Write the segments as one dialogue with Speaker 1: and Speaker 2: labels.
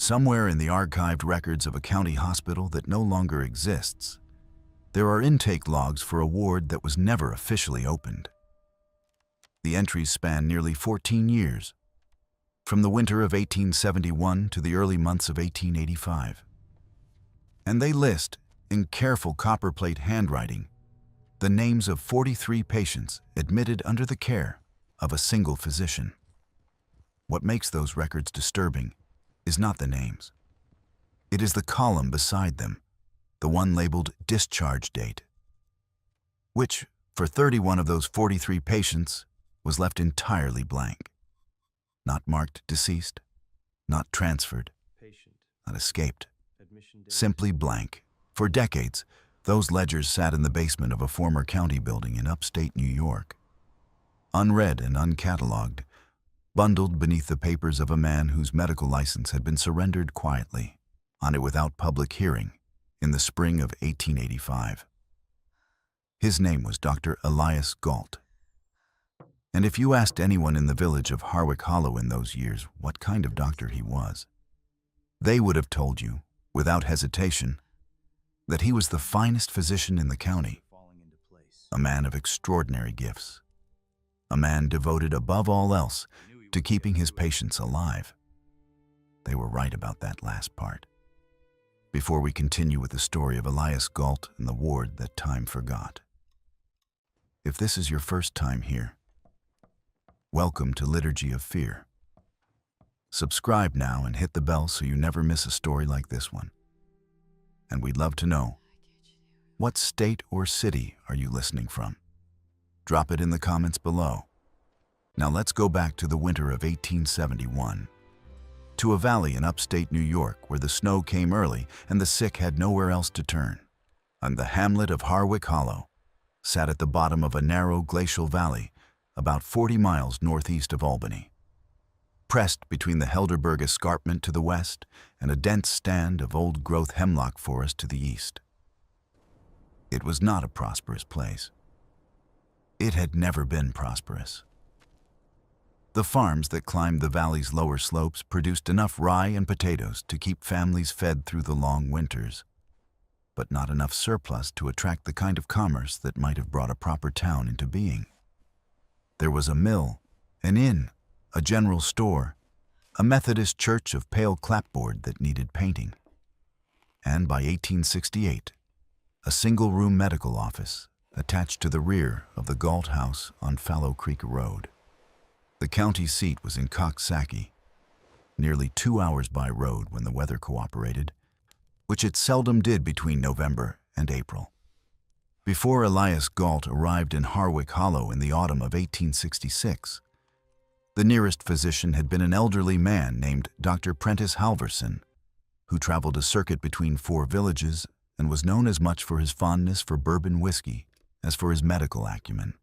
Speaker 1: Somewhere in the archived records of a county hospital that no longer exists, there are intake logs for a ward that was never officially opened. The entries span nearly 14 years, from the winter of 1871 to the early months of 1885. And they list, in careful copperplate handwriting, the names of 43 patients admitted under the care of a single physician. What makes those records disturbing is not the names. It is the column beside them, the one labeled discharge date, which, for 31 of those 43 patients, was left entirely blank. Not marked deceased, not transferred, not escaped, simply blank. For decades, those ledgers sat in the basement of a former county building in upstate New York, unread and uncatalogued, bundled beneath the papers of a man whose medical license had been surrendered quietly, on it without public hearing, in the spring of 1885. His name was Dr. Elias Gault. And if you asked anyone in the village of Harwick Hollow in those years what kind of doctor he was, they would have told you, without hesitation, that he was the finest physician in the county, a man of extraordinary gifts, a man devoted above all else to keeping his patients alive. They were right about that last part. Before we continue with the story of Elias Gault and the ward that time forgot. If this is your first time here, welcome to Liturgy of Fear. Subscribe now and hit the bell so you never miss a story like this one. And we'd love to know, what state or city are you listening from? Drop it in the comments below. Now let's go back to the winter of 1871, to a valley in upstate New York where the snow came early and the sick had nowhere else to turn. And the hamlet of Harwick Hollow sat at the bottom of a narrow glacial valley about 40 miles northeast of Albany, pressed between the Helderberg Escarpment to the west and a dense stand of old-growth hemlock forest to the east. It was not a prosperous place. It had never been prosperous. The farms that climbed the valley's lower slopes produced enough rye and potatoes to keep families fed through the long winters, but not enough surplus to attract the kind of commerce that might have brought a proper town into being. There was a mill, an inn, a general store, a Methodist church of pale clapboard that needed painting, and by 1868, a single-room medical office attached to the rear of the Gault House on Fallow Creek Road. The county seat was in Coxsackie, nearly 2 hours by road when the weather cooperated, which it seldom did between November and April. Before Elias Gault arrived in Harwick Hollow in the autumn of 1866, the nearest physician had been an elderly man named Dr. Prentice Halverson, who traveled a circuit between 4 villages and was known as much for his fondness for bourbon whiskey as for his medical acumen.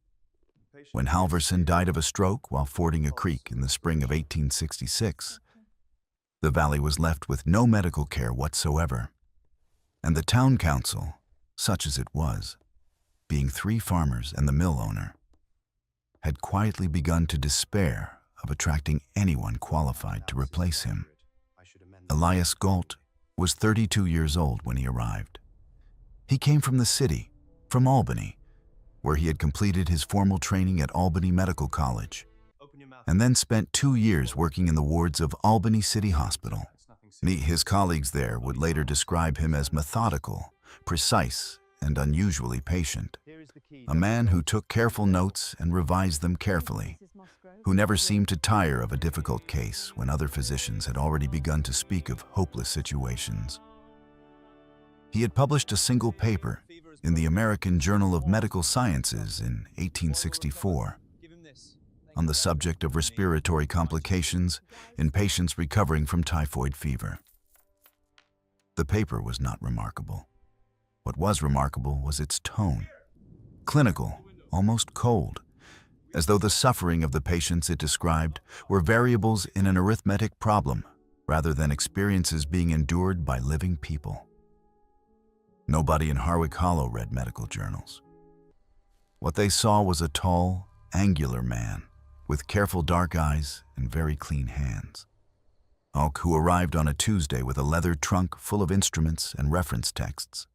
Speaker 1: When Halverson died of a stroke while fording a creek in the spring of 1866, the valley was left with no medical care whatsoever, and the town council, such as it was, being 3 farmers and the mill owner, had quietly begun to despair of attracting anyone qualified to replace him. Elias Gault was 32 years old when he arrived. He came from the city, from Albany, where he had completed his formal training at Albany Medical College, and then spent 2 years working in the wards of Albany City Hospital. His colleagues there would later describe him as methodical, precise, and unusually patient, a man who took careful notes and revised them carefully, who never seemed to tire of a difficult case when other physicians had already begun to speak of hopeless situations. He had published a single paper in the American Journal of Medical Sciences in 1864 on the subject of respiratory complications in patients recovering from typhoid fever. The paper was not remarkable. What was remarkable was its tone, clinical, almost cold, as though the suffering of the patients it described were variables in an arithmetic problem rather than experiences being endured by living people. Nobody in Harwick Hollow read medical journals. What they saw was a tall, angular man with careful dark eyes and very clean hands. Auk, who arrived on a Tuesday with a leather trunk full of instruments and reference texts,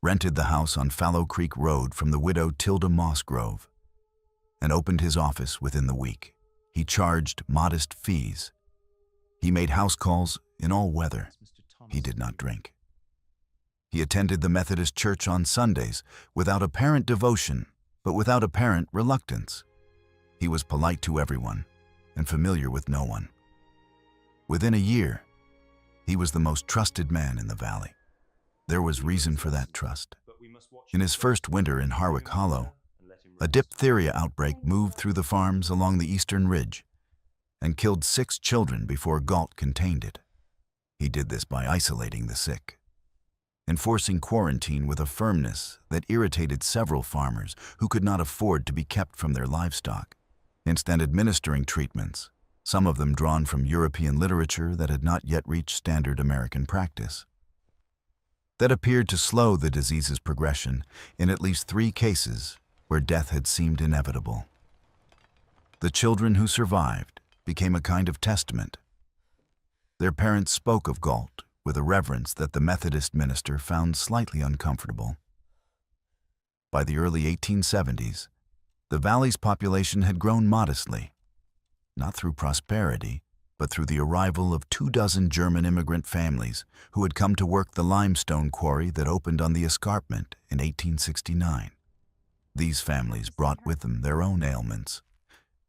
Speaker 1: rented the house on Fallow Creek Road from the widow Tilda Mossgrove, and opened his office within the week. He charged modest fees. He made house calls in all weather. He did not drink. He attended the Methodist Church on Sundays without apparent devotion, but without apparent reluctance. He was polite to everyone and familiar with no one. Within a year, he was the most trusted man in the valley. There was reason for that trust. In his first winter in Harwick Hollow, a diphtheria outbreak moved through the farms along the eastern ridge and killed 6 children before Gault contained it. He did this by isolating the sick, enforcing quarantine with a firmness that irritated several farmers who could not afford to be kept from their livestock, instead administering treatments, some of them drawn from European literature that had not yet reached standard American practice, that appeared to slow the disease's progression in at least 3 cases where death had seemed inevitable. The children who survived became a kind of testament. Their parents spoke of Gault with a reverence that the Methodist minister found slightly uncomfortable. By the early 1870s, the valley's population had grown modestly, not through prosperity, but through the arrival of 24 German immigrant families who had come to work the limestone quarry that opened on the escarpment in 1869. These families brought with them their own ailments,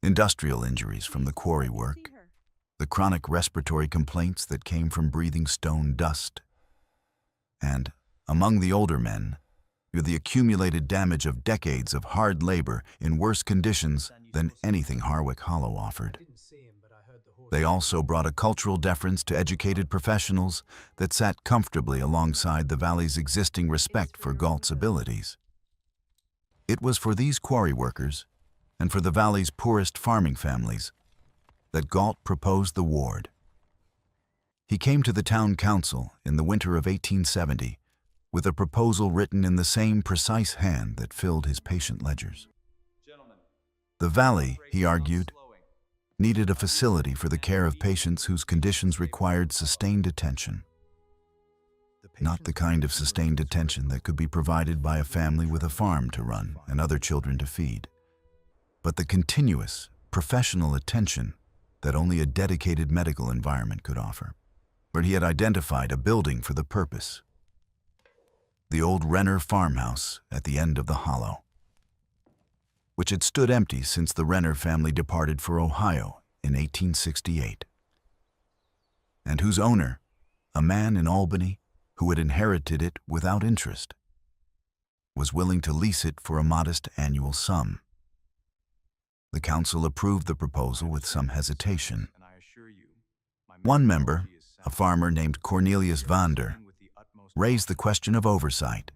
Speaker 1: industrial injuries from the quarry work, the chronic respiratory complaints that came from breathing stone dust, and, among the older men, the accumulated damage of decades of hard labor in worse conditions than anything Harwick Hollow offered. They also brought a cultural deference to educated professionals that sat comfortably alongside the valley's existing respect for Gault's abilities. It was for these quarry workers, and for the valley's poorest farming families, that Gault proposed the ward. He came to the town council in the winter of 1870 with a proposal written in the same precise hand that filled his patient ledgers. The valley, he argued, needed a facility for the care of patients whose conditions required sustained attention. Not the kind of sustained attention that could be provided by a family with a farm to run and other children to feed, but the continuous, professional attention that only a dedicated medical environment could offer. But he had identified a building for the purpose: the old Renner farmhouse at the end of the hollow, which had stood empty since the Renner family departed for Ohio in 1868, and whose owner, a man in Albany who had inherited it without interest, was willing to lease it for a modest annual sum. The council approved the proposal with some hesitation. One member, a farmer named Cornelius Vander, raised the question of oversight.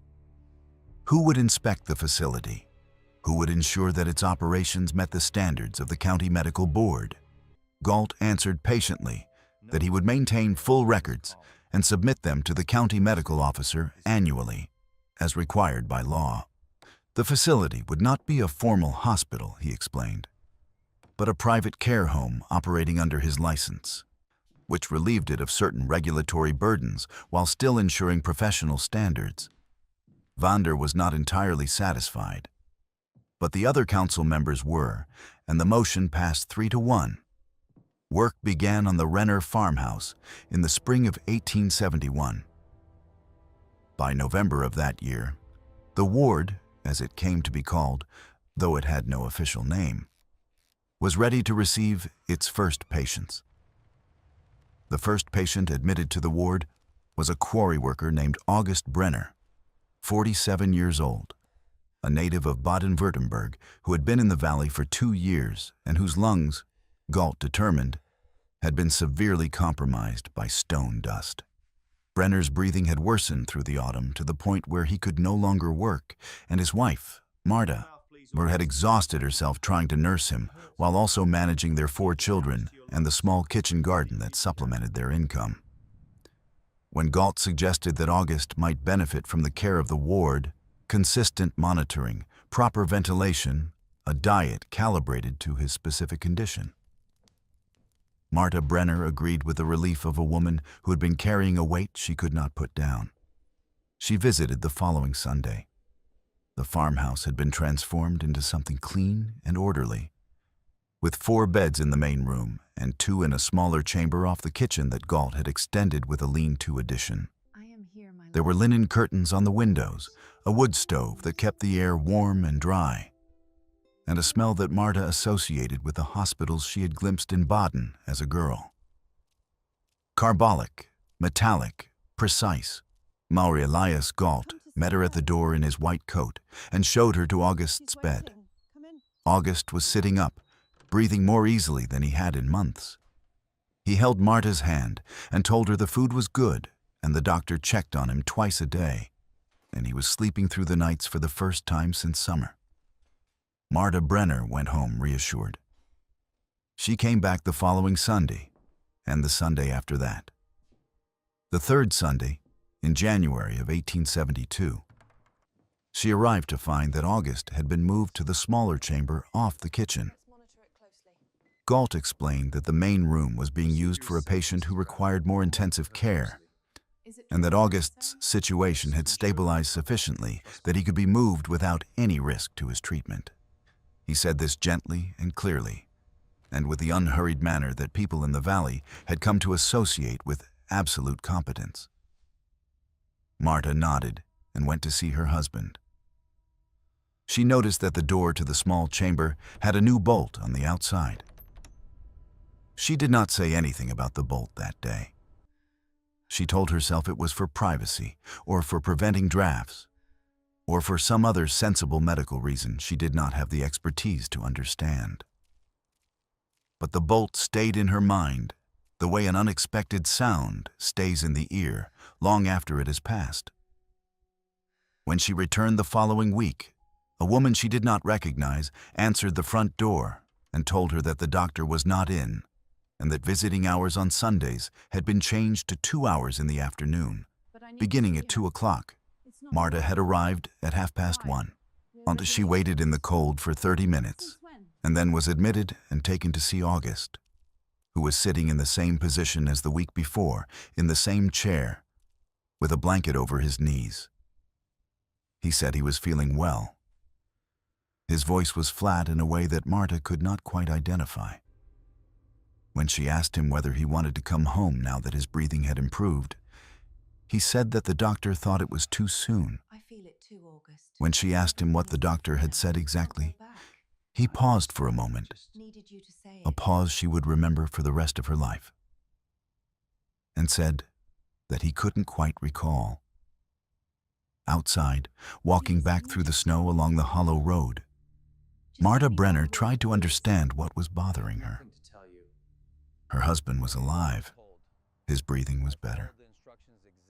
Speaker 1: Who would inspect the facility? Who would ensure that its operations met the standards of the county medical board? Gault answered patiently that he would maintain full records and submit them to the county medical officer annually, as required by law. The facility would not be a formal hospital, he explained, but a private care home operating under his license, which relieved it of certain regulatory burdens while still ensuring professional standards. Vander was not entirely satisfied, but the other council members were, and the motion passed 3-1. Work began on the Renner farmhouse in the spring of 1871. By November of that year, the ward, as it came to be called, though it had no official name, was ready to receive its first patients. The first patient admitted to the ward was a quarry worker named August Brenner, 47 years old, a native of Baden-Württemberg who had been in the valley for 2 years and whose lungs, Gault determined, had been severely compromised by stone dust. Brenner's breathing had worsened through the autumn to the point where he could no longer work, and his wife, Marta, had exhausted herself trying to nurse him while also managing their 4 children and the small kitchen garden that supplemented their income. When Gault suggested that August might benefit from the care of the ward, consistent monitoring, proper ventilation, a diet calibrated to his specific condition, Marta Brenner agreed with the relief of a woman who had been carrying a weight she could not put down. She visited the following Sunday. The farmhouse had been transformed into something clean and orderly, with 4 beds in the main room and 2 in a smaller chamber off the kitchen that Gault had extended with a lean-to addition. There were linen curtains on the windows, a wood stove that kept the air warm and dry, and a smell that Marta associated with the hospitals she had glimpsed in Baden as a girl. Carbolic, metallic, precise, Maori Elias Gault met her at the door in his white coat and showed her to August's bed. August was sitting up, breathing more easily than he had in months. He held Marta's hand and told her the food was good and the doctor checked on him twice a day, and he was sleeping through the nights for the first time since summer. Marta Brenner went home reassured. She came back the following Sunday, and the Sunday after that. The 3rd Sunday, in January of 1872, she arrived to find that August had been moved to the smaller chamber off the kitchen. Gault explained that the main room was being used for a patient who required more intensive care, and that August's situation had stabilized sufficiently that he could be moved without any risk to his treatment. He said this gently and clearly, and with the unhurried manner that people in the valley had come to associate with absolute competence. Marta nodded and went to see her husband. She noticed that the door to the small chamber had a new bolt on the outside. She did not say anything about the bolt that day. She told herself it was for privacy, or for preventing drafts, or for some other sensible medical reason she did not have the expertise to understand. But the bolt stayed in her mind, the way an unexpected sound stays in the ear long after it has passed. When she returned the following week, a woman she did not recognize answered the front door and told her that the doctor was not in, and that visiting hours on Sundays had been changed to 2 hours in the afternoon, beginning at 2 o'clock. Marta had arrived at 1:30. She waited in the cold for 30 minutes, and then was admitted and taken to see August, who was sitting in the same position as the week before, in the same chair, with a blanket over his knees. He said he was feeling well. His voice was flat in a way that Marta could not quite identify. When she asked him whether he wanted to come home now that his breathing had improved, he said that the doctor thought it was too soon. When she asked him what the doctor had said exactly, he paused for a moment, a pause she would remember for the rest of her life, and said that he couldn't quite recall. Outside, walking back through the snow along the hollow road, Marta Brenner tried to understand what was bothering her. Her husband was alive. His breathing was better.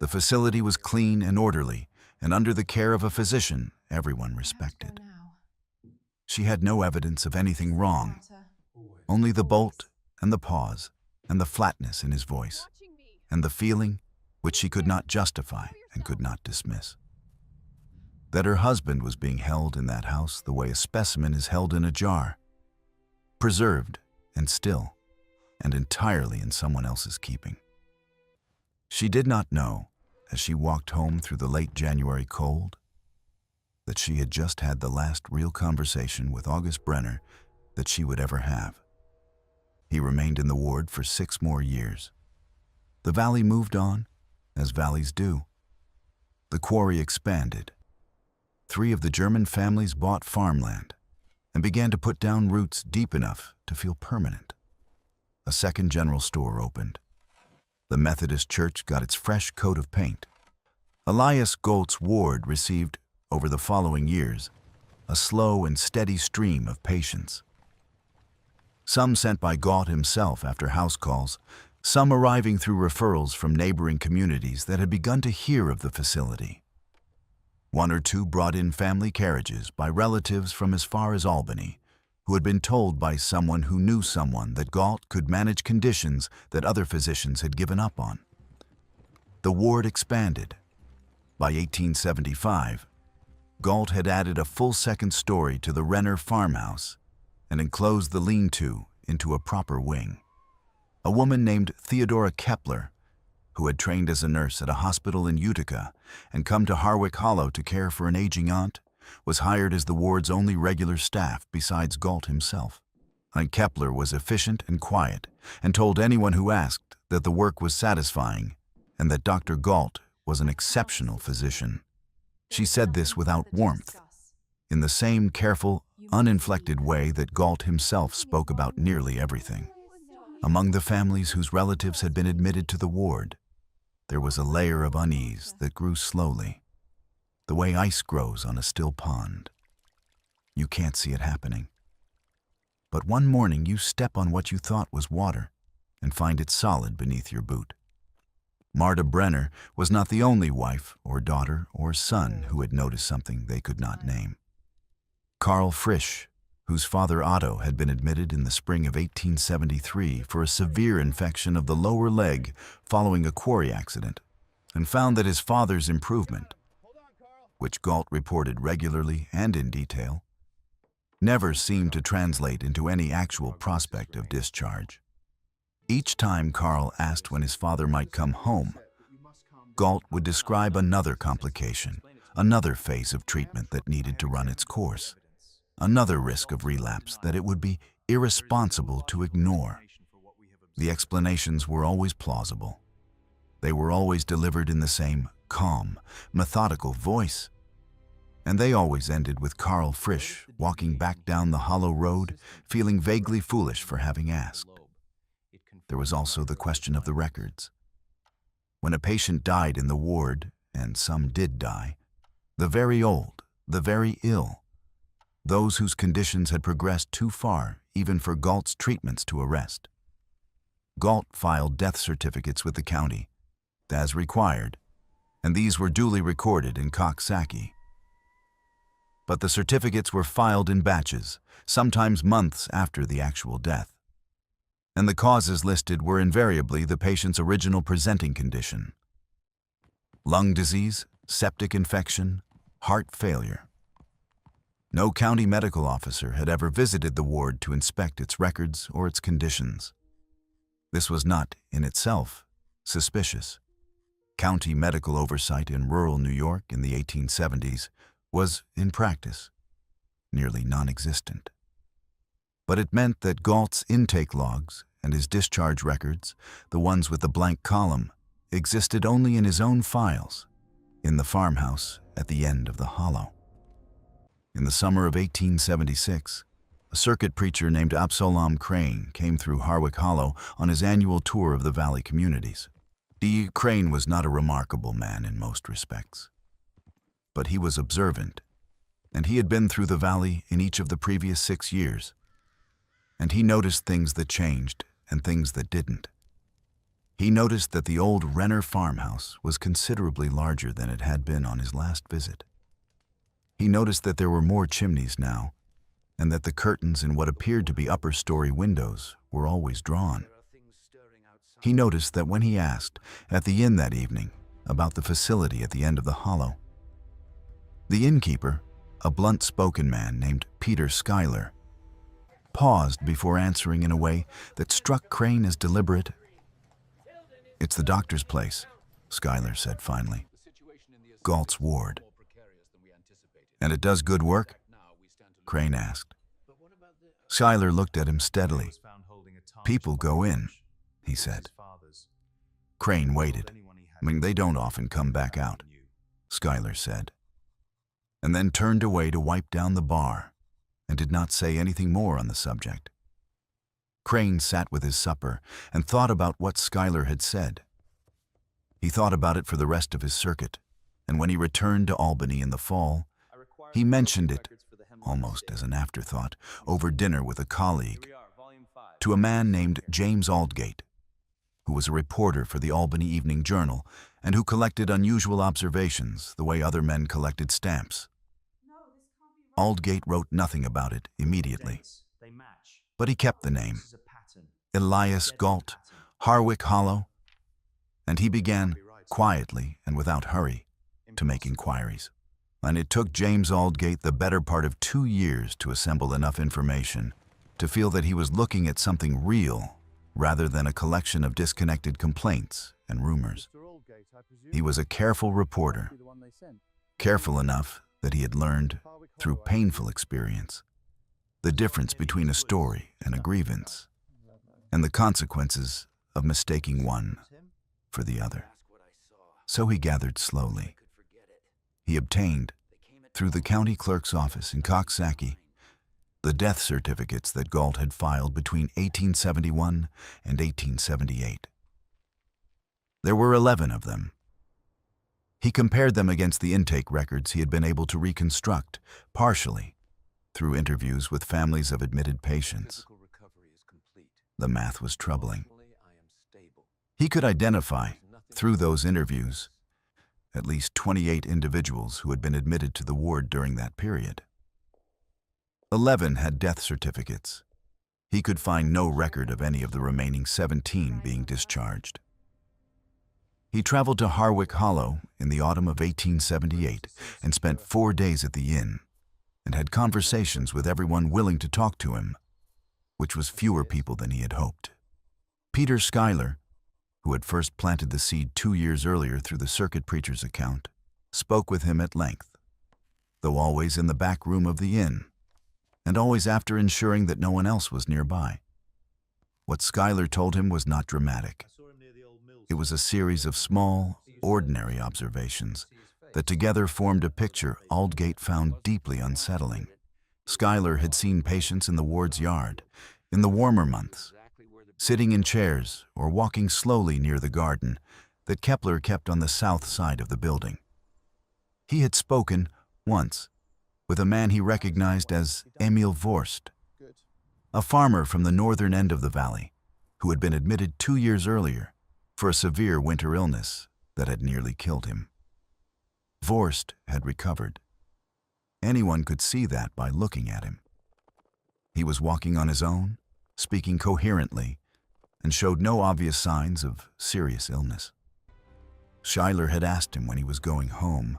Speaker 1: The facility was clean and orderly, and under the care of a physician everyone respected. She had no evidence of anything wrong, only the bolt and the pause and the flatness in his voice, and the feeling which she could not justify and could not dismiss. That her husband was being held in that house the way a specimen is held in a jar, preserved and still, and entirely in someone else's keeping. She did not know, as she walked home through the late January cold, that she had just had the last real conversation with August Brenner that she would ever have. He remained in the ward for 6 more years. The valley moved on, as valleys do. The quarry expanded. 3 of the German families bought farmland and began to put down roots deep enough to feel permanent. A second general store opened. The Methodist Church got its fresh coat of paint. Elias Gault's ward received, over the following years, a slow and steady stream of patients. Some sent by Gault himself after house calls, some arriving through referrals from neighboring communities that had begun to hear of the facility. 1 or 2 brought in family carriages by relatives from as far as Albany, who had been told by someone who knew someone that Gault could manage conditions that other physicians had given up on. The ward expanded. By 1875, Gault had added a full second story to the Renner farmhouse and enclosed the lean-to into a proper wing. A woman named Theodora Kepler, who had trained as a nurse at a hospital in Utica and come to Harwick Hollow to care for an aging aunt, was hired as the ward's only regular staff besides Gault himself. And Kepler was efficient and quiet, and told anyone who asked that the work was satisfying and that Dr. Gault was an exceptional physician. She said this without warmth, in the same careful, uninflected way that Gault himself spoke about nearly everything. Among the families whose relatives had been admitted to the ward, there was a layer of unease that grew slowly, the way ice grows on a still pond. You can't see it happening. But one morning you step on what you thought was water and find it solid beneath your boot. Marta Brenner was not the only wife or daughter or son who had noticed something they could not name. Karl Frisch, whose father Otto had been admitted in the spring of 1873 for a severe infection of the lower leg following a quarry accident, and found that his father's improvement, which Gault reported regularly and in detail, never seemed to translate into any actual prospect of discharge. Each time Karl asked when his father might come home, Gault would describe another complication, another phase of treatment that needed to run its course, another risk of relapse that it would be irresponsible to ignore. The explanations were always plausible. They were always delivered in the same calm, methodical voice. And they always ended with Karl Frisch walking back down the hollow road, feeling vaguely foolish for having asked. There was also the question of the records. When a patient died in the ward, and some did die, the very old, the very ill, those whose conditions had progressed too far even for Gault's treatments to arrest, Gault filed death certificates with the county, as required, and these were duly recorded in Coxsackie. But the certificates were filed in batches, sometimes months after the actual death. And the causes listed were invariably the patient's original presenting condition: lung disease, septic infection, heart failure. No county medical officer had ever visited the ward to inspect its records or its conditions. This was not, in itself, suspicious. County medical oversight in rural New York in the 1870s was, in practice, nearly non-existent. But it meant that Gault's intake logs and his discharge records, the ones with the blank column, existed only in his own files, in the farmhouse at the end of the hollow. In the summer of 1876, a circuit preacher named Absalom Crane came through Harwick Hollow on his annual tour of the valley communities. Crane was not a remarkable man in most respects, but he was observant, and he had been through the valley in each of the previous 6 years, and he noticed things that changed and things that didn't. He noticed that the old Renner farmhouse was considerably larger than it had been on his last visit. He noticed that there were more chimneys now, and that the curtains in what appeared to be upper-story windows were always drawn. He noticed that when he asked, at the inn that evening, about the facility at the end of the hollow, the innkeeper, a blunt-spoken man named Peter Schuyler, paused before answering in a way that struck Crane as deliberate. "It's the doctor's place," Schuyler said finally. "Gault's ward." "And it does good work?" Crane asked. Schuyler looked at him steadily. "People go in," he said. Crane waited. "They don't often come back out," Schuyler said, and then turned away to wipe down the bar, and did not say anything more on the subject. Crane sat with his supper and thought about what Schuyler had said. He thought about it for the rest of his circuit, and when he returned to Albany in the fall, he mentioned it, almost as an afterthought, over dinner with a colleague, to a man named James Aldgate, who was a reporter for the Albany Evening Journal and who collected unusual observations the way other men collected stamps. Aldgate wrote nothing about it immediately, but he kept the name, Elias Gault, Harwick Hollow, and he began, quietly and without hurry, to make inquiries. And it took James Aldgate the better part of 2 years to assemble enough information to feel that he was looking at something real rather than a collection of disconnected complaints and rumors. He was a careful reporter, careful enough that he had learned, through painful experience, the difference between a story and a grievance, and the consequences of mistaking one for the other. So he gathered slowly. He obtained, through the county clerk's office in Coxsackie, the death certificates that Gault had filed between 1871 and 1878. There were 11 of them. He compared them against the intake records he had been able to reconstruct, partially, through interviews with families of admitted patients. The math was troubling. He could identify, through those interviews, at least 28 individuals who had been admitted to the ward during that period. 11 had death certificates. He could find no record of any of the remaining 17 being discharged. He traveled to Harwick Hollow in the autumn of 1878 and spent 4 days at the inn, and had conversations with everyone willing to talk to him, which was fewer people than he had hoped. Peter Schuyler, who had first planted the seed 2 years earlier through the circuit preacher's account, spoke with him at length, though always in the back room of the inn, and always after ensuring that no one else was nearby. What Schuyler told him was not dramatic. It was a series of small, ordinary observations that together formed a picture Aldgate found deeply unsettling. Schuyler had seen patients in the ward's yard, in the warmer months, sitting in chairs or walking slowly near the garden that Kepler kept on the south side of the building. He had spoken, once, with a man he recognized as Emil Vorst, a farmer from the northern end of the valley, who had been admitted 2 years earlier for a severe winter illness that had nearly killed him. Vorst had recovered. Anyone could see that by looking at him. He was walking on his own, speaking coherently, and showed no obvious signs of serious illness. Schuyler had asked him when he was going home,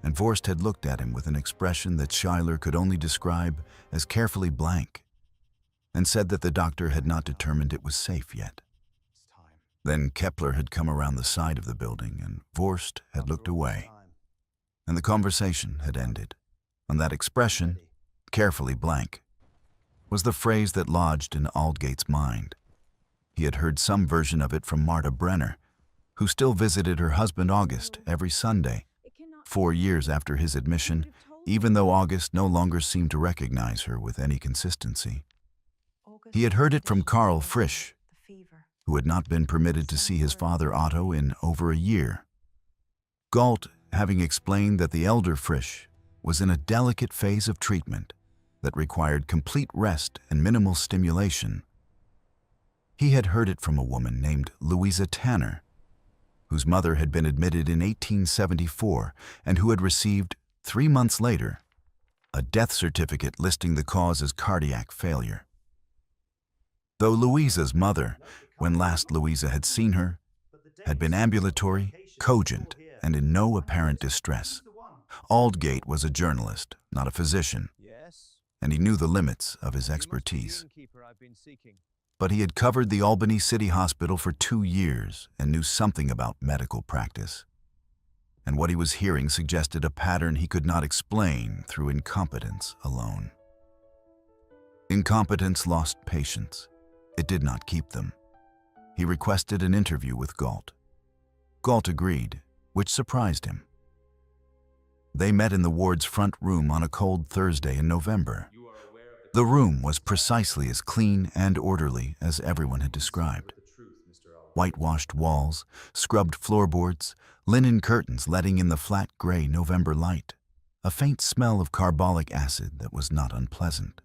Speaker 1: and Vorst had looked at him with an expression that Schuyler could only describe as carefully blank, and said that the doctor had not determined it was safe yet. Then Kepler had come around the side of the building, and Vorst had looked away, and the conversation had ended. And that expression, carefully blank, was the phrase that lodged in Aldgate's mind. He had heard some version of it from Marta Brenner, who still visited her husband August every Sunday, 4 years after his admission, even though August no longer seemed to recognize her with any consistency. He had heard it from Karl Frisch, who had not been permitted to see his father Otto in over a year. Gault, having explained that the elder Frisch was in a delicate phase of treatment that required complete rest and minimal stimulation. He had heard it from a woman named Louisa Tanner, whose mother had been admitted in 1874 and who had received, 3 months later, a death certificate listing the cause as cardiac failure. Though Louisa's mother, when last Louisa had seen her, had been ambulatory, cogent, and in no apparent distress, Aldgate was a journalist, not a physician, and he knew the limits of his expertise. But he had covered the Albany City Hospital for 2 years and knew something about medical practice. And what he was hearing suggested a pattern he could not explain through incompetence alone. Incompetence lost patients. It did not keep them. He requested an interview with Gault. Gault agreed, which surprised him. They met in the ward's front room on a cold Thursday in November. The room was precisely as clean and orderly as everyone had described. Whitewashed walls, scrubbed floorboards, linen curtains letting in the flat gray November light, a faint smell of carbolic acid that was not unpleasant.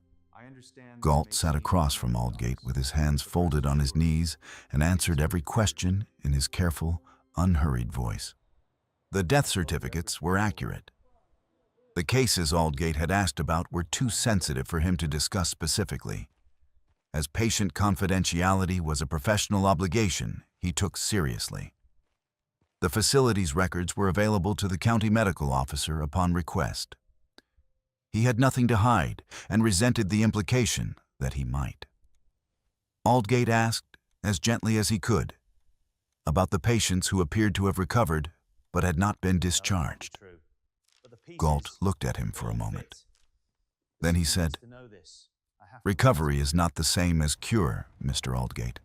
Speaker 1: Gault sat across from Aldgate with his hands folded on his knees and answered every question in his careful, unhurried voice. The death certificates were accurate. The cases Aldgate had asked about were too sensitive for him to discuss specifically. As patient confidentiality was a professional obligation he took seriously. The facility's records were available to the county medical officer upon request. He had nothing to hide and resented the implication that he might. Aldgate asked, as gently as he could, about the patients who appeared to have recovered but had not been discharged. Gault looked at him for a moment. Then he said, "Recovery is not the same as cure, Mr. Aldgate.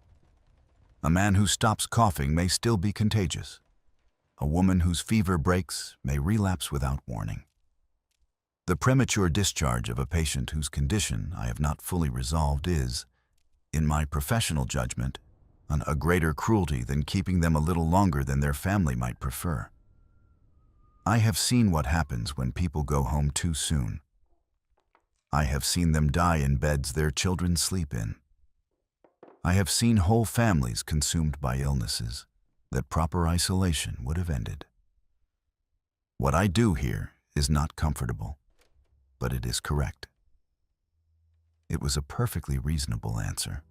Speaker 1: A man who stops coughing may still be contagious. A woman whose fever breaks may relapse without warning. The premature discharge of a patient whose condition I have not fully resolved is, in my professional judgment, a greater cruelty than keeping them a little longer than their family might prefer. I have seen what happens when people go home too soon. I have seen them die in beds their children sleep in. I have seen whole families consumed by illnesses that proper isolation would have ended. What I do here is not comfortable, but it is correct." It was a perfectly reasonable answer.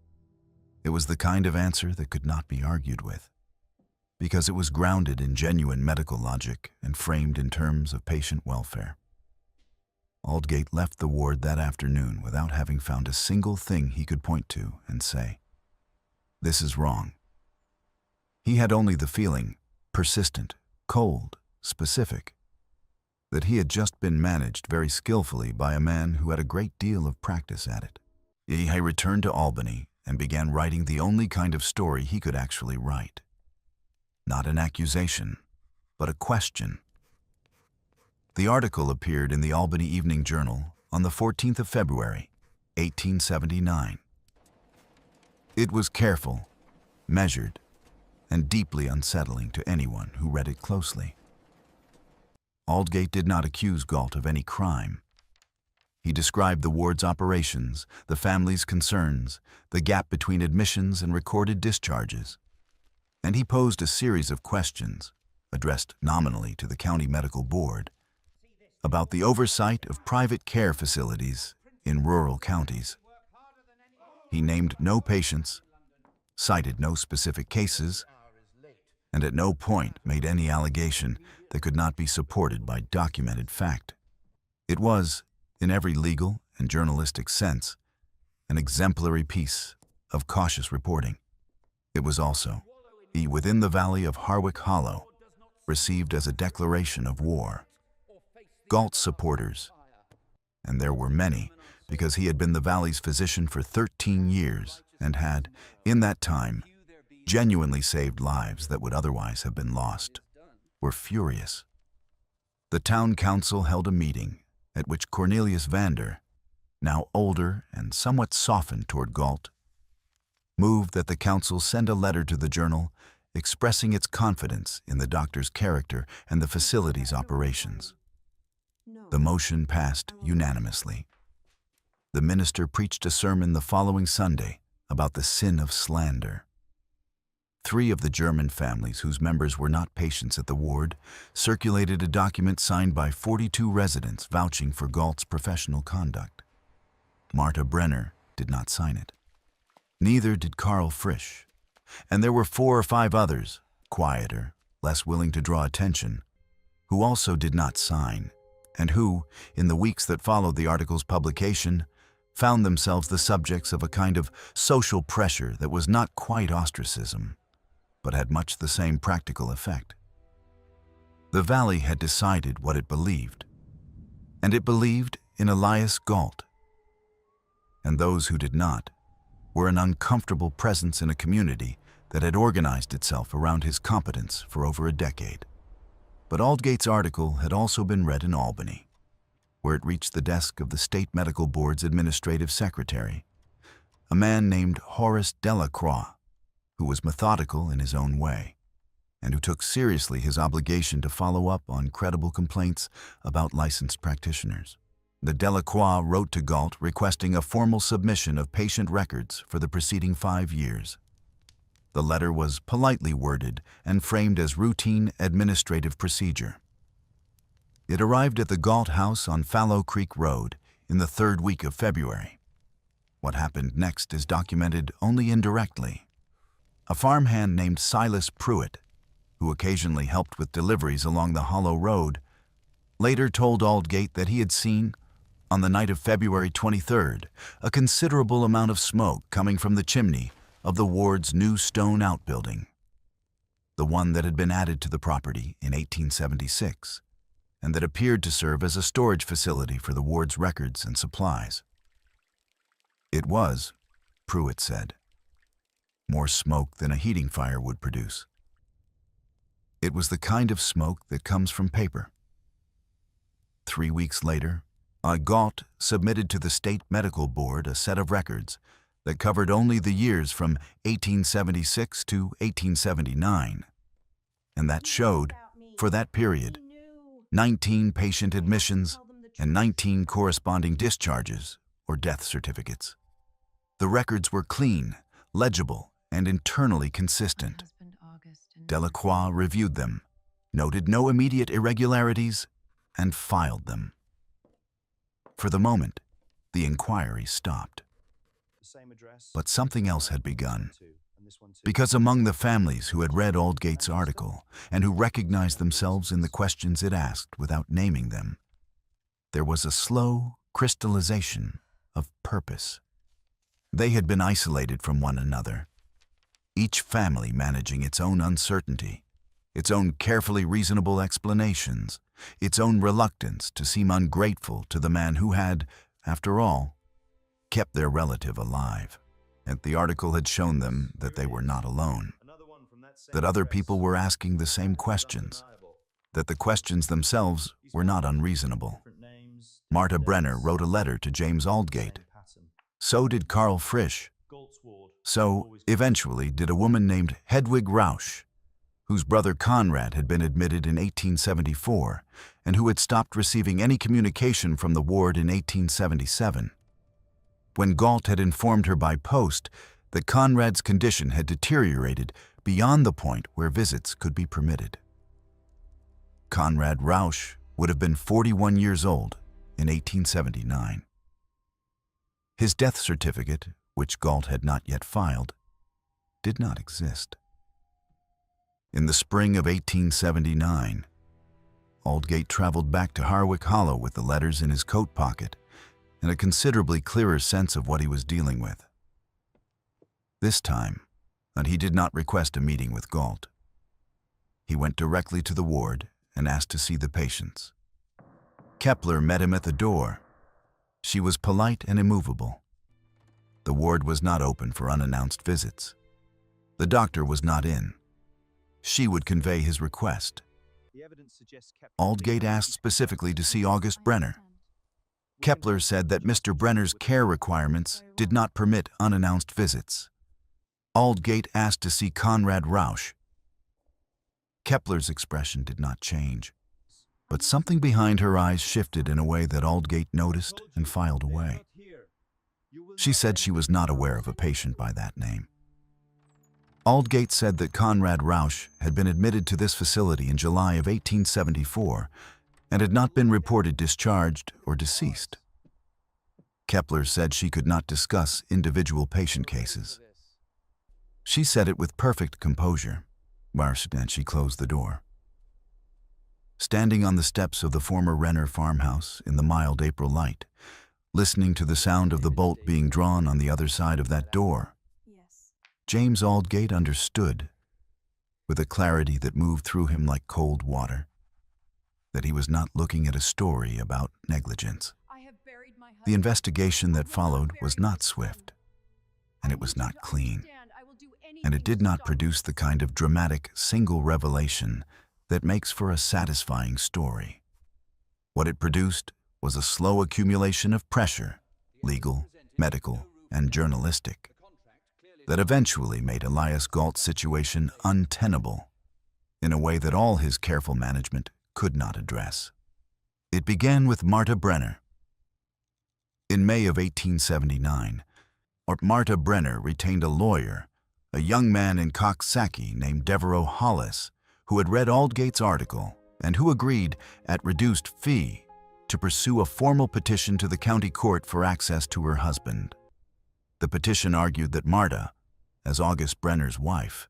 Speaker 1: It was the kind of answer that could not be argued with, because it was grounded in genuine medical logic and framed in terms of patient welfare. Aldgate left the ward that afternoon without having found a single thing he could point to and say, "This is wrong." He had only the feeling, persistent, cold, specific, that he had just been managed very skillfully by a man who had a great deal of practice at it. He returned to Albany and began writing the only kind of story he could actually write. Not an accusation, but a question. The article appeared in the Albany Evening Journal on the 14th of February, 1879. It was careful, measured, and deeply unsettling to anyone who read it closely. Aldgate did not accuse Gault of any crime. He described the ward's operations, the family's concerns, the gap between admissions and recorded discharges, and he posed a series of questions, addressed nominally to the County Medical Board, about the oversight of private care facilities in rural counties. He named no patients, cited no specific cases, and at no point made any allegation that could not be supported by documented fact. It was, in every legal and journalistic sense, an exemplary piece of cautious reporting. It was also, within the valley of Harwick Hollow, received as a declaration of war. Gault's supporters, and there were many, because he had been the valley's physician for 13 years and had, in that time, genuinely saved lives that would otherwise have been lost, were furious. The town council held a meeting at which Cornelius Vander, now older and somewhat softened toward Gault, moved that the council send a letter to the journal expressing its confidence in the doctor's character and the facility's operations. The motion passed unanimously. The minister preached a sermon the following Sunday about the sin of slander. 3 of the German families whose members were not patients at the ward circulated a document signed by 42 residents vouching for Gault's professional conduct. Martha Brenner did not sign it. Neither did Karl Frisch, and there were 4 or 5 others, quieter, less willing to draw attention, who also did not sign, and who, in the weeks that followed the article's publication, found themselves the subjects of a kind of social pressure that was not quite ostracism, but had much the same practical effect. The Valley had decided what it believed, and it believed in Elias Gault. And those who did not were an uncomfortable presence in a community that had organized itself around his competence for over a decade. But Aldgate's article had also been read in Albany, where it reached the desk of the State Medical Board's administrative secretary, a man named Horace Delacroix, who was methodical in his own way, and who took seriously his obligation to follow up on credible complaints about licensed practitioners. The Delacroix wrote to Gault requesting a formal submission of patient records for the preceding 5 years. The letter was politely worded and framed as routine administrative procedure. It arrived at the Gault house on Fallow Creek Road in the 3rd week of February. What happened next is documented only indirectly. A farmhand named Silas Pruitt, who occasionally helped with deliveries along the Hollow Road, later told Aldgate that he had seen, on the night of February 23rd, a considerable amount of smoke coming from the chimney of the ward's new stone outbuilding, the one that had been added to the property in 1876, and that appeared to serve as a storage facility for the ward's records and supplies. It was, Pruitt said, more smoke than a heating fire would produce. It was the kind of smoke that comes from paper. 3 weeks later, Gault submitted to the State Medical Board a set of records that covered only the years from 1876 to 1879, and that showed, for that period, 19 patient admissions and 19 corresponding discharges or death certificates. The records were clean, legible, and internally consistent. Delacroix reviewed them, noted no immediate irregularities, and filed them. For the moment, the inquiry stopped. But something else had begun, because among the families who had read Aldgate's article and who recognized themselves in the questions it asked without naming them, there was a slow crystallization of purpose. They had been isolated from one another, each family managing its own uncertainty, its own carefully reasonable explanations, its own reluctance to seem ungrateful to the man who had, after all, kept their relative alive. And the article had shown them that they were not alone, that other people were asking the same questions, that the questions themselves were not unreasonable. Marta Brenner wrote a letter to James Aldgate. So did Carl Frisch. So, eventually, did a woman named Hedwig Rausch, whose brother Conrad had been admitted in 1874 and who had stopped receiving any communication from the ward in 1877. When Gault had informed her by post that Conrad's condition had deteriorated beyond the point where visits could be permitted. Conrad Rausch would have been 41 years old in 1879. His death certificate, which Gault had not yet filed, did not exist. In the spring of 1879, Aldgate traveled back to Harwick Hollow with the letters in his coat pocket and a considerably clearer sense of what he was dealing with. This time, he did not request a meeting with Gault. He went directly to the ward and asked to see the patients. Kepler met him at the door. She was polite and immovable. The ward was not open for unannounced visits. The doctor was not in. She would convey his request. Aldgate asked specifically to see August Brenner. Kepler said that Mr. Brenner's care requirements did not permit unannounced visits. Aldgate asked to see Conrad Rausch. Kepler's expression did not change, but something behind her eyes shifted in a way that Aldgate noticed and filed away. She said she was not aware of a patient by that name. Aldgate said that Conrad Rausch had been admitted to this facility in July of 1874 and had not been reported discharged or deceased. Kepler said she could not discuss individual patient cases. She said it with perfect composure, and she closed the door. Standing on the steps of the former Renner farmhouse in the mild April light, listening to the sound of the bolt being drawn on the other side of that door, James Aldgate understood, with a clarity that moved through him like cold water, that he was not looking at a story about negligence. The investigation that followed was not swift, and it was not clean, and it did not produce the kind of dramatic single revelation that makes for a satisfying story. What it produced was a slow accumulation of pressure, legal, medical, and journalistic, that eventually made Elias Gault's situation untenable in a way that all his careful management could not address. It began with Marta Brenner. In May of 1879, Marta Brenner retained a lawyer, a young man in Coxsackie named Devereux Hollis, who had read Aldgate's article and who agreed, at reduced fee, to pursue a formal petition to the county court for access to her husband. The petition argued that Marta, as August Brenner's wife,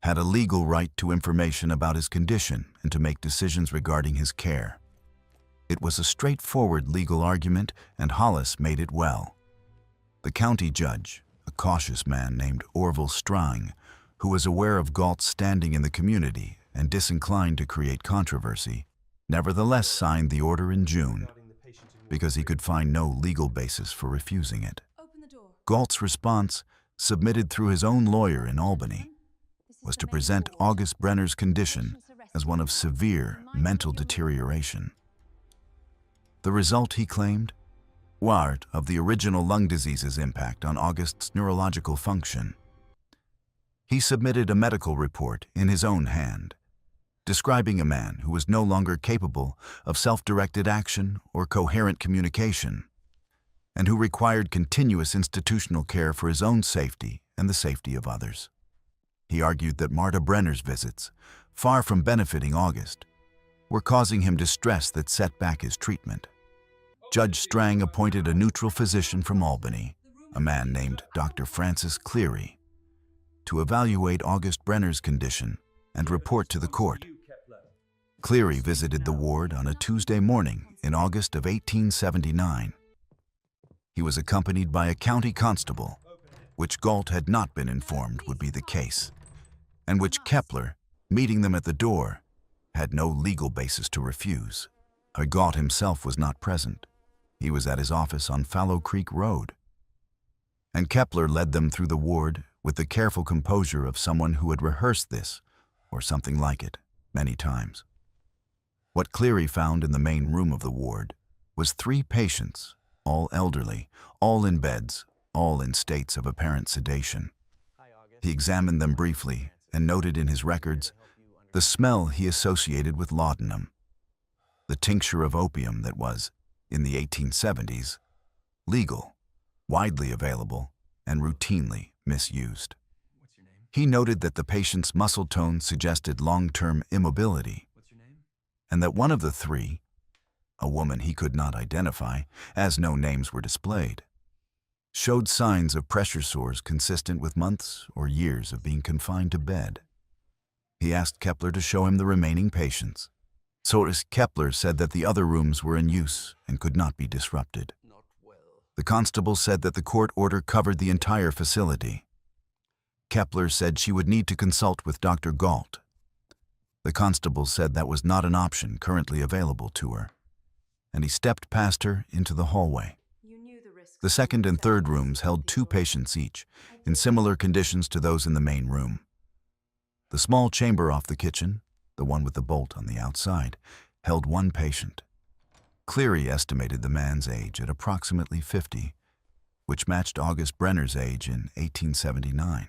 Speaker 1: had a legal right to information about his condition and to make decisions regarding his care. It was a straightforward legal argument, and Hollis made it well. The county judge, a cautious man named Orville Strang, who was aware of Gault's standing in the community and disinclined to create controversy, nevertheless signed the order in June because he could find no legal basis for refusing it. Gault's response, submitted through his own lawyer in Albany, was to present August Brenner's condition as one of severe mental deterioration. The result, he claimed, warned of the original lung disease's impact on August's neurological function. He submitted a medical report in his own hand, describing a man who was no longer capable of self-directed action or coherent communication, and who required continuous institutional care for his own safety and the safety of others. He argued that Marta Brenner's visits, far from benefiting August, were causing him distress that set back his treatment. Judge Strang appointed a neutral physician from Albany, a man named Dr. Francis Cleary, to evaluate August Brenner's condition and report to the court. Cleary visited the ward on a Tuesday morning in August of 1879. He was accompanied by a county constable, which Gault had not been informed would be the case, and which Kepler, meeting them at the door, had no legal basis to refuse. Gault himself was not present. He was at his office on Fallow Creek Road. And Kepler led them through the ward with the careful composure of someone who had rehearsed this, or something like it, many times. What Cleary found in the main room of the ward was 3 patients, all elderly, all in beds, all in states of apparent sedation. He examined them briefly and noted in his records the smell he associated with laudanum, the tincture of opium that was, in the 1870s, legal, widely available, and routinely misused. He noted that the patient's muscle tone suggested long-term immobility, and that one of the 3, a woman he could not identify, as no names were displayed, showed signs of pressure sores consistent with months or years of being confined to bed. He asked Kepler to show him the remaining patients. So Kepler said that the other rooms were in use and could not be disrupted. The constable said that the court order covered the entire facility. Kepler said she would need to consult with Dr. Gault. The constable said that was not an option currently available to her, and he stepped past her into the hallway. The second and third rooms held 2 patients each, in similar conditions to those in the main room. The small chamber off the kitchen, the one with the bolt on the outside, held 1 patient. Cleary estimated the man's age at approximately 50, which matched August Brenner's age in 1879.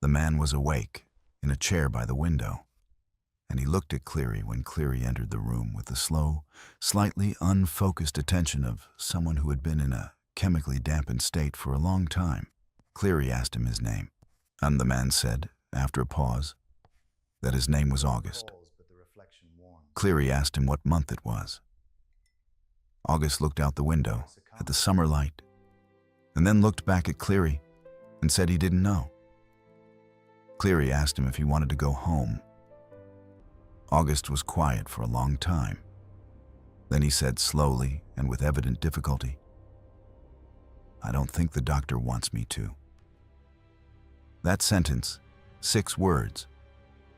Speaker 1: The man was awake, in a chair by the window, and he looked at Cleary when Cleary entered the room with the slow, slightly unfocused attention of someone who had been in a chemically dampened state for a long time. Cleary asked him his name, and the man said, after a pause, that his name was August. Cleary asked him what month it was. August looked out the window at the summer light, and then looked back at Cleary and said he didn't know. Cleary asked him if he wanted to go home. August was quiet for a long time. Then he said slowly and with evident difficulty, "I don't think the doctor wants me to." That sentence, 6 words,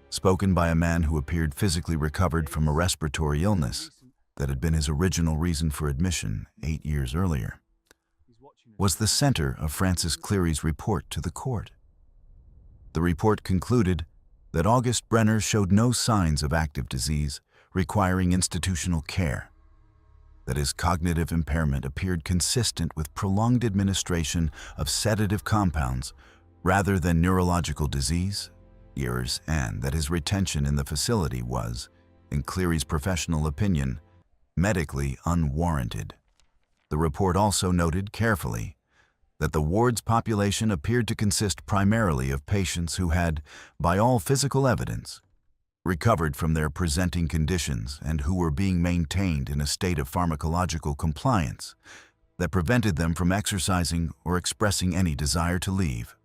Speaker 1: spoken by a man who appeared physically recovered from a respiratory illness that had been his original reason for admission 8 years earlier, was the center of Francis Cleary's report to the court. The report concluded that August Brenner showed no signs of active disease requiring institutional care, that his cognitive impairment appeared consistent with prolonged administration of sedative compounds rather than neurological disease, errors, and that his retention in the facility was, in Cleary's professional opinion, medically unwarranted. The report also noted carefully that the ward's population appeared to consist primarily of patients who had, by all physical evidence, recovered from their presenting conditions and who were being maintained in a state of pharmacological compliance that prevented them from exercising or expressing any desire to leave.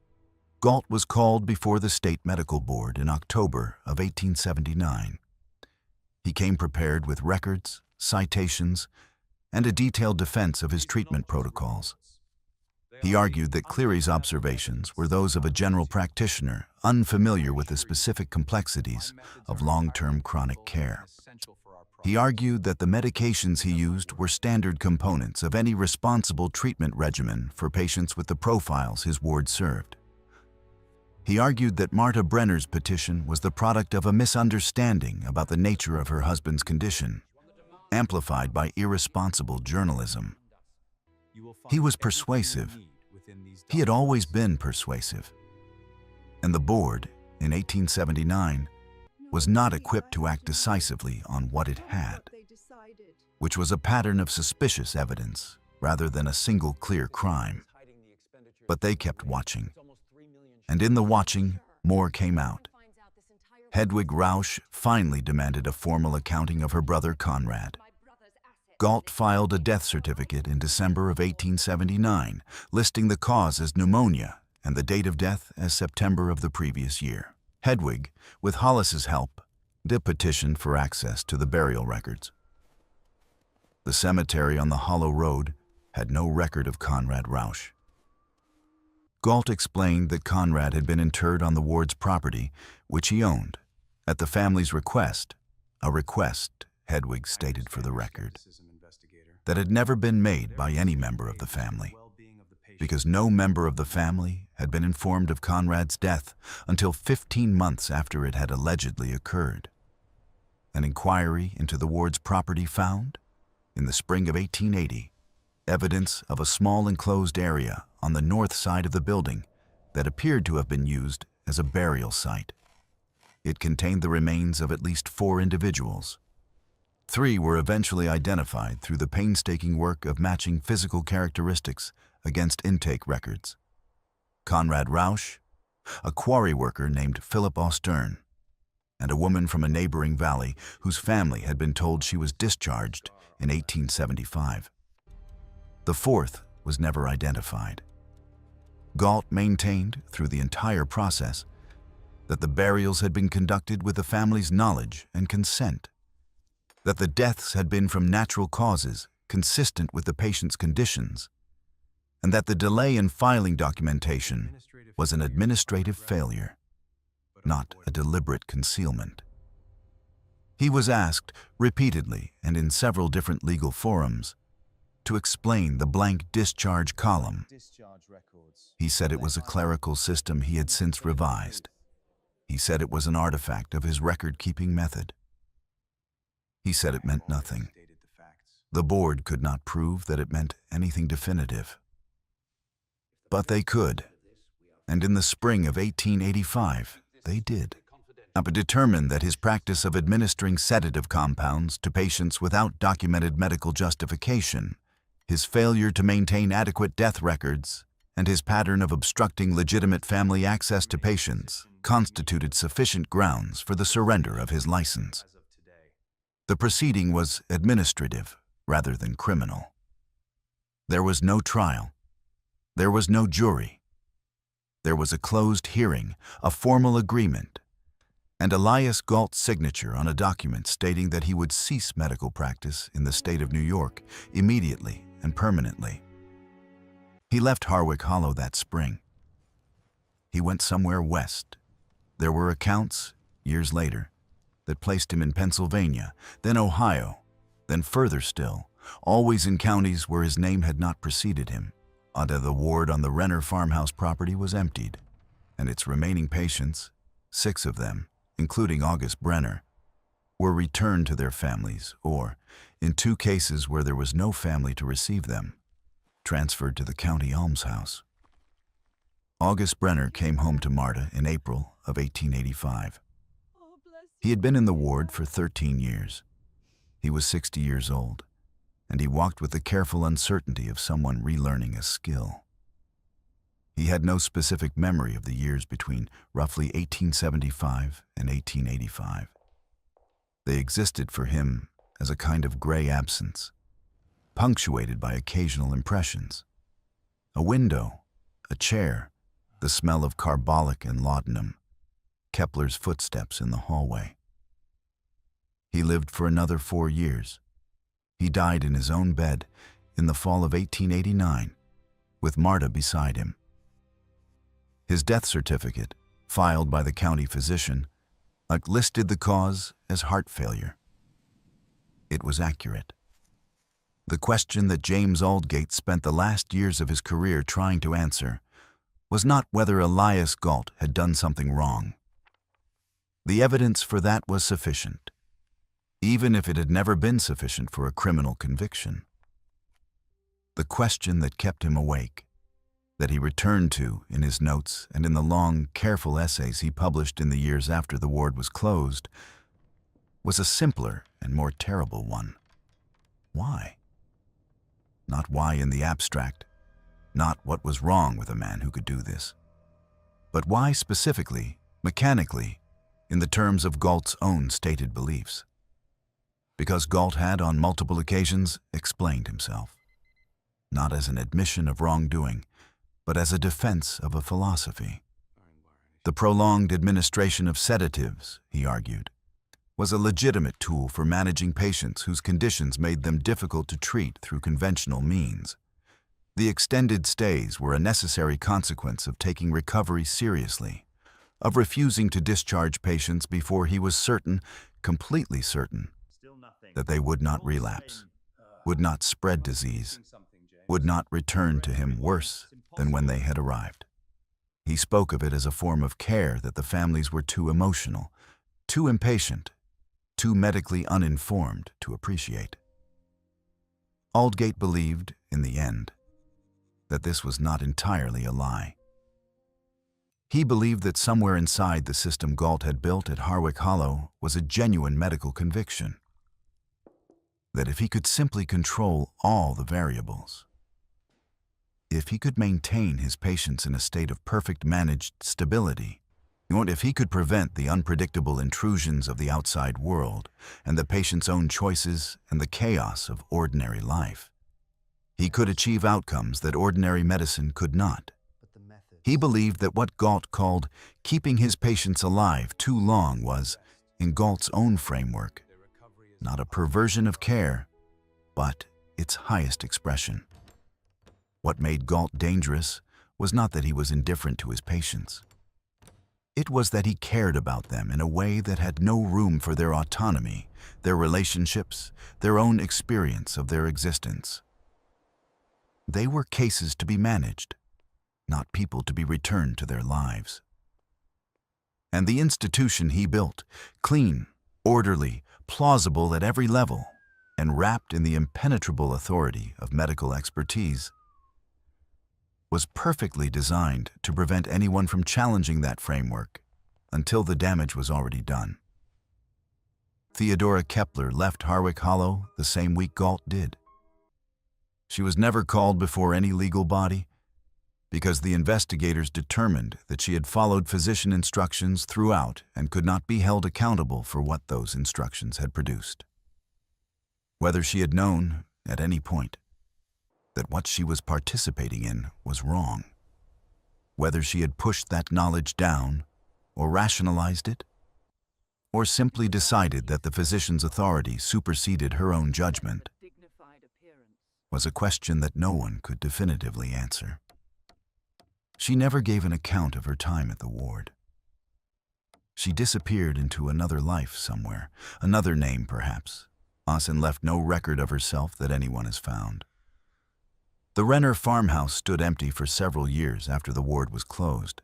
Speaker 1: Gault was called before the State Medical Board in October of 1879. He came prepared with records, citations, and a detailed defense of his treatment protocols. He argued that Cleary's observations were those of a general practitioner unfamiliar with the specific complexities of long-term chronic care. He argued that the medications he used were standard components of any responsible treatment regimen for patients with the profiles his ward served. He argued that Marta Brenner's petition was the product of a misunderstanding about the nature of her husband's condition, amplified by irresponsible journalism. He was persuasive. He had always been persuasive. And the board, in 1879, was not equipped to act decisively on what it had, which was a pattern of suspicious evidence rather than a single clear crime. But they kept watching. And in the watching, more came out. Hedwig Rausch finally demanded a formal accounting of her brother Conrad. Gault filed a death certificate in December of 1879, listing the cause as pneumonia and the date of death as September of the previous year. Hedwig, with Hollis's help, did petition for access to the burial records. The cemetery on the Hollow Road had no record of Conrad Rausch. Gault explained that Conrad had been interred on the ward's property, which he owned, at the family's request, a request, Hedwig stated for the record, that had never been made by any member of the family, because no member of the family had been informed of Conrad's death until 15 months after it had allegedly occurred. An inquiry into the ward's property found, in the spring of 1880, evidence of a small enclosed area on the north side of the building that appeared to have been used as a burial site. It contained the remains of at least 4 individuals. 3 were eventually identified through the painstaking work of matching physical characteristics against intake records. Conrad Rausch, a quarry worker named Philip Austern, and a woman from a neighboring valley whose family had been told she was discharged in 1875. The 4th was never identified. Gault maintained through the entire process that the burials had been conducted with the family's knowledge and consent, that the deaths had been from natural causes consistent with the patient's conditions, and that the delay in filing documentation was an administrative failure, not a deliberate concealment. He was asked repeatedly and in several different legal forums to explain the blank discharge column. He said it was a clerical system he had since revised. He said it was an artifact of his record-keeping method. He said it meant nothing. The board could not prove that it meant anything definitive. But they could, and in the spring of 1885, they did. But determined that his practice of administering sedative compounds to patients without documented medical justification, his failure to maintain adequate death records, and his pattern of obstructing legitimate family access to patients constituted sufficient grounds for the surrender of his license. The proceeding was administrative rather than criminal. There was no trial. There was no jury. There was a closed hearing, a formal agreement, and Elias Gault's signature on a document stating that he would cease medical practice in the state of New York immediately and permanently. He left Harwick Hollow that spring. He went somewhere west. There were accounts, years later, that placed him in Pennsylvania, then Ohio, then further still, always in counties where his name had not preceded him. Until the ward on the Renner farmhouse property was emptied, and its remaining patients, 6 of them, including August Brenner, were returned to their families or, in 2 cases where there was no family to receive them, transferred to the county almshouse. August Brenner came home to Marta in April of 1885. He had been in the ward for 13 years. He was 60 years old, and he walked with the careful uncertainty of someone relearning a skill. He had no specific memory of the years between roughly 1875 and 1885. They existed for him as a kind of gray absence, punctuated by occasional impressions. A window, a chair, the smell of carbolic and laudanum, Kepler's footsteps in the hallway. He lived for another 4 years. He died in his own bed in the fall of 1889, with Marta beside him. His death certificate, filed by the county physician, listed the cause as heart failure. It was accurate. The question that James Aldgate spent the last years of his career trying to answer was not whether Elias Gault had done something wrong. The evidence for that was sufficient, even if it had never been sufficient for a criminal conviction. The question that kept him awake, that he returned to in his notes and in the long, careful essays he published in the years after the ward was closed, was a simpler and more terrible one. Why? Not why in the abstract, not what was wrong with a man who could do this, but why specifically, mechanically, in the terms of Gault's own stated beliefs. Because Gault had, on multiple occasions, explained himself, not as an admission of wrongdoing, but as a defense of a philosophy. The prolonged administration of sedatives, he argued, was a legitimate tool for managing patients whose conditions made them difficult to treat through conventional means. The extended stays were a necessary consequence of taking recovery seriously, of refusing to discharge patients before he was certain, completely certain, that they would not relapse, would not spread disease, would not return to him worse than when they had arrived. He spoke of it as a form of care that the families were too emotional, too impatient, too medically uninformed to appreciate. Aldgate believed, in the end, that this was not entirely a lie. He believed that somewhere inside the system Gault had built at Harwick Hollow was a genuine medical conviction, that if he could simply control all the variables, if he could maintain his patients in a state of perfect managed stability, and if he could prevent the unpredictable intrusions of the outside world and the patient's own choices and the chaos of ordinary life, he could achieve outcomes that ordinary medicine could not. He believed that what Gault called keeping his patients alive too long was, in Gault's own framework, not a perversion of care, but its highest expression. What made Gault dangerous was not that he was indifferent to his patients. It was that he cared about them in a way that had no room for their autonomy, their relationships, their own experience of their existence. They were cases to be managed, not people to be returned to their lives. And the institution he built, clean, orderly, plausible at every level, and wrapped in the impenetrable authority of medical expertise, was perfectly designed to prevent anyone from challenging that framework until the damage was already done. Theodora Kepler left Harwick Hollow the same week Gault did. She was never called before any legal body because the investigators determined that she had followed physician instructions throughout and could not be held accountable for what those instructions had produced. Whether she had known, at any point, that what she was participating in was wrong, whether she had pushed that knowledge down or rationalized it, or simply decided that the physician's authority superseded her own judgment, was a question that no one could definitively answer. She never gave an account of her time at the ward. She disappeared into another life somewhere, another name perhaps, and left no record of herself that anyone has found. The Renner farmhouse stood empty for several years after the ward was closed.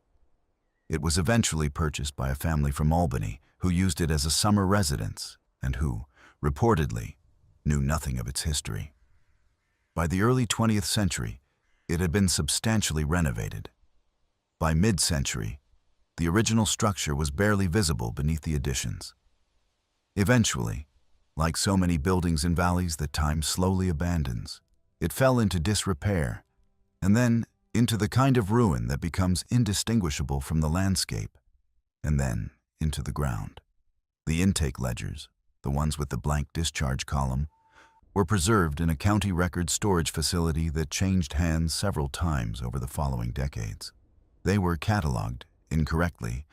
Speaker 1: It was eventually purchased by a family from Albany who used it as a summer residence and who, reportedly, knew nothing of its history. By the early 20th century, it had been substantially renovated. By mid-century, the original structure was barely visible beneath the additions. Eventually, like so many buildings in valleys that time slowly abandons, it fell into disrepair, and then into the kind of ruin that becomes indistinguishable from the landscape, and then into the ground. The intake ledgers, the ones with the blank discharge column, were preserved in a county record storage facility that changed hands several times over the following decades. They were cataloged, incorrectly,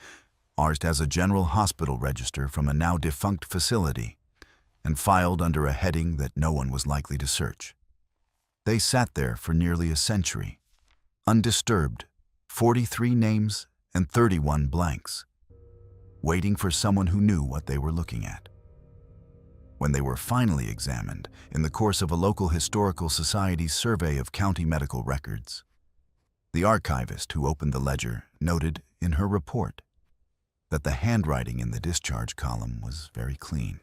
Speaker 1: as a general hospital register from a now defunct facility, and filed under a heading that no one was likely to search. They sat there for nearly a century, undisturbed, 43 names and 31 blanks, waiting for someone who knew what they were looking at. When they were finally examined in the course of a local historical society's survey of county medical records, the archivist who opened the ledger noted in her report that the handwriting in the discharge column was very clean,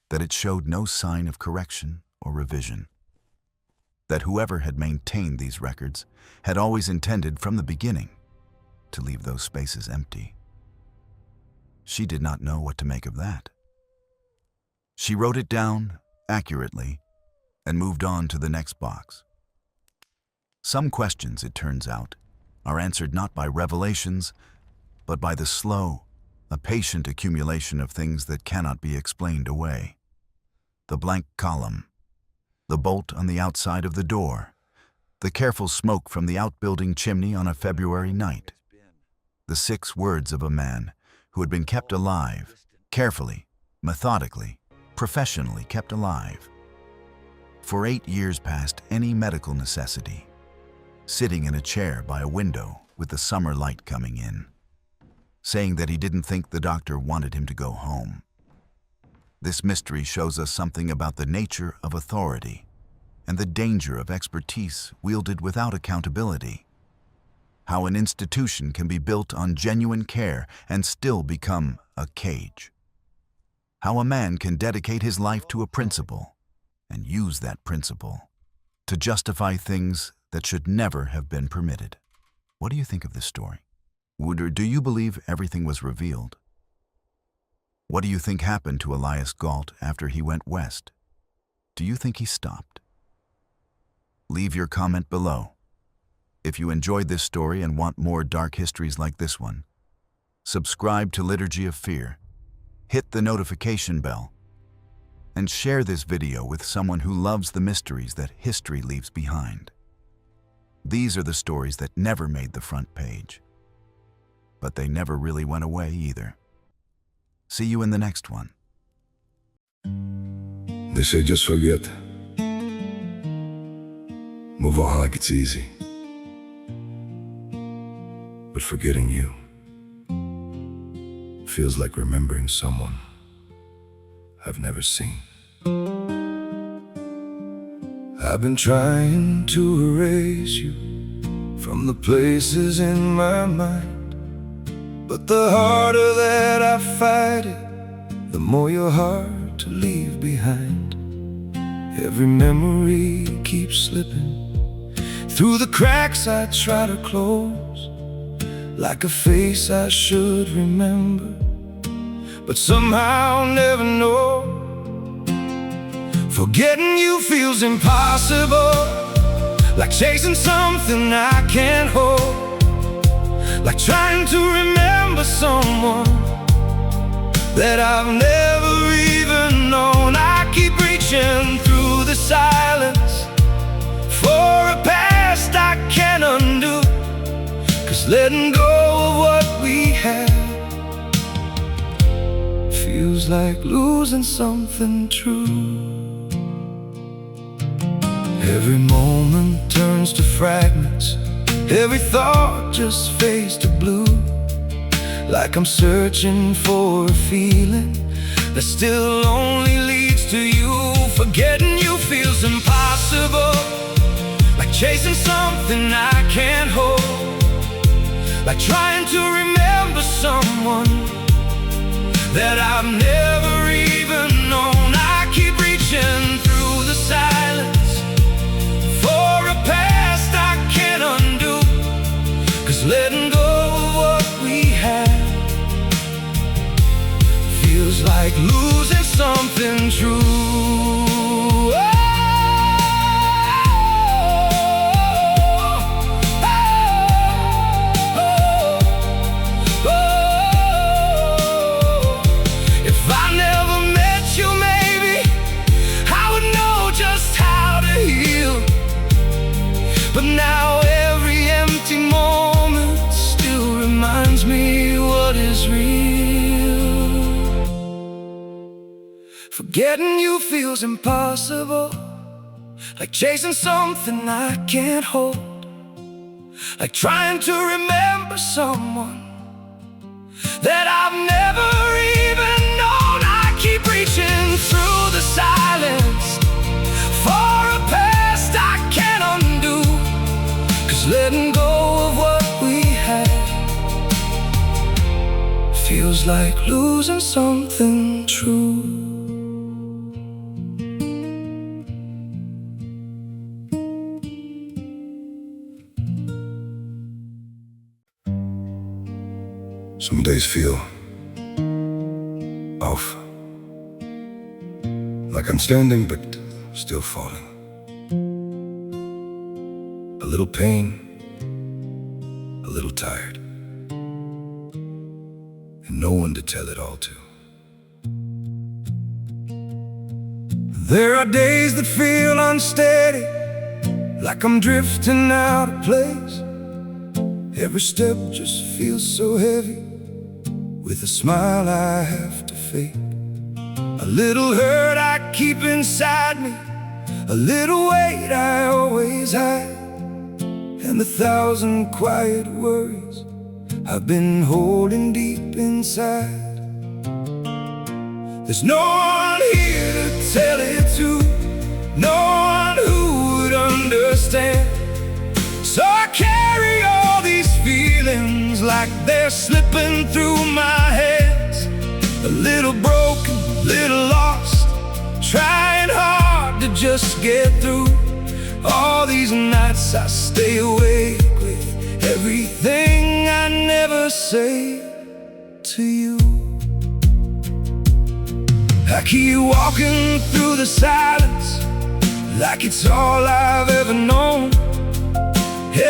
Speaker 1: that it showed no sign of correction or revision, that whoever had maintained these records had always intended from the beginning to leave those spaces empty. She did not know what to make of that. She wrote it down accurately and moved on to the next box. Some questions, it turns out, are answered not by revelations, but by the slow, a patient accumulation of things that cannot be explained away. The blank column, the bolt on the outside of the door, the careful smoke from the outbuilding chimney on a February night, the 6 words of a man who had been kept alive, carefully, methodically, professionally kept alive, for 8 years past any medical necessity, sitting in a chair by a window with the summer light coming in, saying that he didn't think the doctor wanted him to go home. This mystery shows us something about the nature of authority and the danger of expertise wielded without accountability. How an institution can be built on genuine care and still become a cage. How a man can dedicate his life to a principle and use that principle to justify things that should never have been permitted. What do you think of this story? Do you believe everything was revealed? What do you think happened to Elias Gault after he went west? Do you think he stopped? Leave your comment below. If you enjoyed this story and want more dark histories like this one, subscribe to Liturgy of Fear, hit the notification bell, and share this video with someone who loves the mysteries that history leaves behind. These are the stories that never made the front page, but they never really went away either. See you in the next one.
Speaker 2: They say just forget. Move on like it's easy. But forgetting you feels like remembering someone I've never seen. I've been trying to erase you from the places in my mind, but the harder that I fight it, the more you're hard to leave behind. Every memory keeps slipping through the cracks I try to close, like a face I should remember, but somehow never know. Forgetting you feels impossible, like chasing something I can't hold, like trying to remember someone that I've never even known. I keep reaching through the silence for a past I can't undo, 'cause letting go of what we had feels like losing something true. Every moment turns to fragments, every thought just fades to blue, like I'm searching for a feeling that still only leads to you. Forgetting you feels impossible, like chasing something I can't hold, like trying to remember someone that I've never even known. I keep reaching through the silence for a past I can't undo, 'cause letting go of what we had feels like losing something true. But now every empty moment still reminds me what is real. Forgetting you feels impossible, like chasing something I can't hold, like trying to remember someone that I've never even known. I keep reaching through the silence for a past I can't undo, 'cause letting go of what we had feels like losing something true. Some days feel off, like I'm standing but still falling. A little pain, a little tired, and no one to tell it all to. There are days that feel unsteady, like I'm drifting out of place. Every step just feels so heavy, with a smile I have to fake. A little hurt I keep inside me, a little weight I always hide, and 1,000 quiet worries I've been holding deep inside. There's no one here to tell it to, no one who would understand. So I carry all these feelings like they're slipping through my hands. A little broken, little lost, trying hard to just get through. All these nights I stay awake with everything I never say to you. I keep walking through the silence like it's all I've ever known.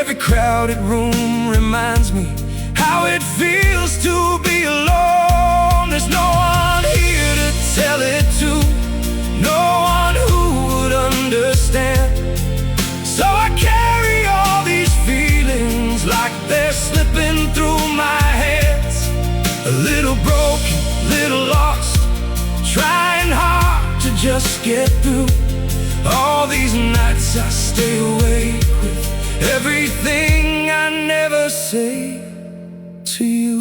Speaker 2: Every crowded room reminds me how it feels to be alone. There's no one here to tell it to, no one who would understand. So I carry all these feelings like they're slipping through my hands. A little broken, little lost, trying hard to just get through. All these nights I stay awake with everything I never say to you.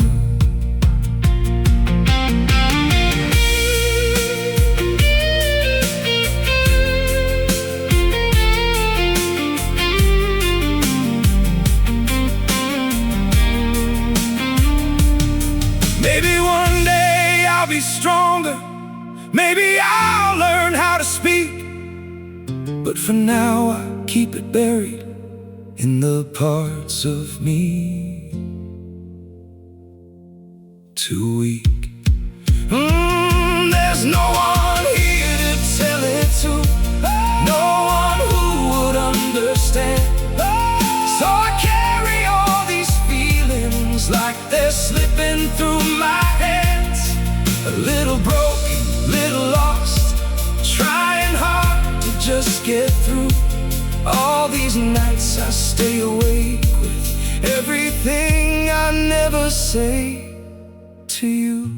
Speaker 2: Maybe one day I'll be stronger, maybe I'll learn how to speak, but for now I keep it buried in the parts of me too weak. There's no one here to tell it to, no one who would understand. So I carry all these feelings like they're slipping through my hands. A little broken, little lost, trying hard to just get through. All these nights I stay awake with everything I never say to you.